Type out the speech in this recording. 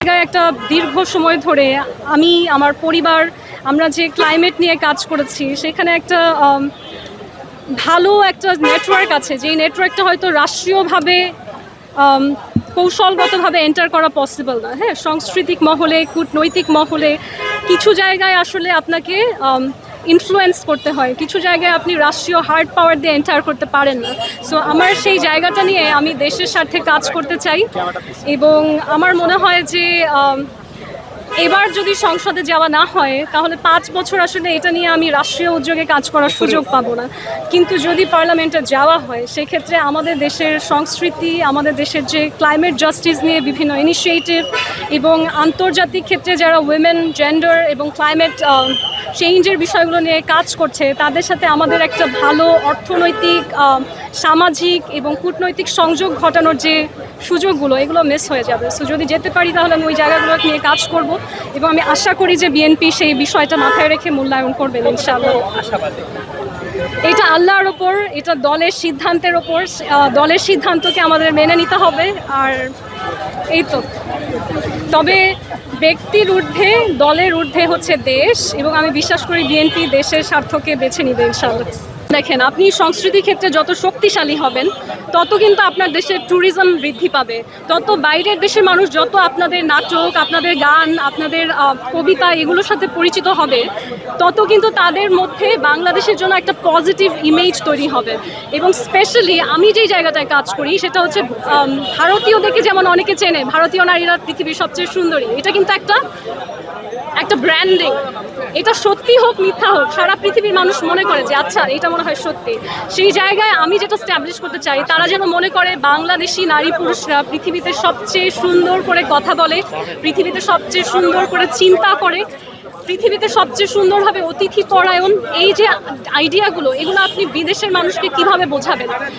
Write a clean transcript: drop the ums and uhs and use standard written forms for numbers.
জায়গায় একটা দীর্ঘ সময় ধরে আমি আমার পরিবার আমরা যে ক্লাইমেট নিয়ে কাজ করেছি সেখানে একটা ভালো একটা নেটওয়ার্ক আছে, যেই নেটওয়ার্কটা হয়তো রাষ্ট্রীয়ভাবে কৌশলগতভাবে এন্টার করা পসিবল না। হ্যাঁ, সাংস্কৃতিক মহলে, কূটনৈতিক মহলে কিছু জায়গায় আসলে আপনাকে ইনফ্লুয়েন্স করতে হয়, কিছু জায়গায় আপনি রাষ্ট্রীয় হার্ড পাওয়ার দিয়ে এন্টার করতে পারেন না। সো আমার সেই জায়গাটা নিয়ে আমি দেশের স্বার্থে কাজ করতে চাই এবং আমার মনে হয় যে এবার যদি সংসদে যাওয়া না হয় তাহলে 5 বছর আসলে এটা নিয়ে আমি রাষ্ট্রীয় উদ্যোগে কাজ করার সুযোগ পাবো না। কিন্তু যদি পার্লামেন্টে যাওয়া হয় সেক্ষেত্রে আমাদের দেশের সংস্কৃতি, আমাদের দেশের যে ক্লাইমেট জাস্টিস নিয়ে বিভিন্ন ইনিশিয়েটিভ এবং আন্তর্জাতিক ক্ষেত্রে যারা উইমেন, জেন্ডার এবং ক্লাইমেট চেঞ্জের বিষয়গুলো নিয়ে কাজ করছে তাদের সাথে আমাদের একটা ভালো অর্থনৈতিক, সামাজিক এবং কূটনৈতিক সংযোগ ঘটানোর যে সুযোগগুলো এগুলো মিস হয়ে যাবে। সো যদি যেতে পারি তাহলে আমি ওই জায়গাগুলো নিয়ে কাজ করব এবং আমি আশা করি যে বিএনপি সেই বিষয়টা মাথায় রেখে মূল্যায়ন করবেন ইনশাআল্লাহ। এটা আল্লাহর ওপর, এটা দলের সিদ্ধান্তের ওপর, দলের সিদ্ধান্তকে আমাদের মেনে নিতে হবে। আর এই তো, তবে ব্যক্তির ঊর্ধ্বে, দলের ঊর্ধ্বে হচ্ছে দেশ এবং আমি বিশ্বাস করি বিএনপি দেশের স্বার্থকে বেছে নিবে ইনশাআল্লাহ। দেখেন, আপনি সংস্কৃতি ক্ষেত্রে যত শক্তিশালী হবেন তত কিন্তু আপনার দেশের ট্যুরিজম বৃদ্ধি পাবে, তত বাইরের দেশের মানুষ যত আপনাদের নাটক, আপনাদের গান, আপনাদের কবিতা এগুলোর সাথে পরিচিত হবে তত কিন্তু তাদের মধ্যে বাংলাদেশের জন্য একটা পজিটিভ ইমেজ তৈরি হবে। এবং স্পেশালি আমি যেই জায়গাটায় কাজ করি সেটা হচ্ছে ভারতীয়দেরকে যেমন অনেকে চেনে, ভারতীয় নারীরা পৃথিবীর সবচেয়ে সুন্দরী, এটা কিন্তু একটা ব্র্যান্ডিং। এটা সত্যি হোক মিথ্যা হোক, সারা পৃথিবীর মানুষ মনে করে যে আচ্ছা এটা মনে হয় সত্যি। সেই জায়গায় আমি যেটা স্ট্যাবলিশ করতে চাই, তারা যেন মনে করে বাংলাদেশি নারী পুরুষরা পৃথিবীতে সবচেয়ে সুন্দর করে কথা বলে, পৃথিবীতে সবচেয়ে সুন্দর করে চিন্তা করে, পৃথিবীতে সবচেয়ে সুন্দরভাবে অতিথি পরায়ণ। এই যে আইডিয়াগুলো, এগুলো আপনি বিদেশের মানুষকে কিভাবে বোঝাবেন?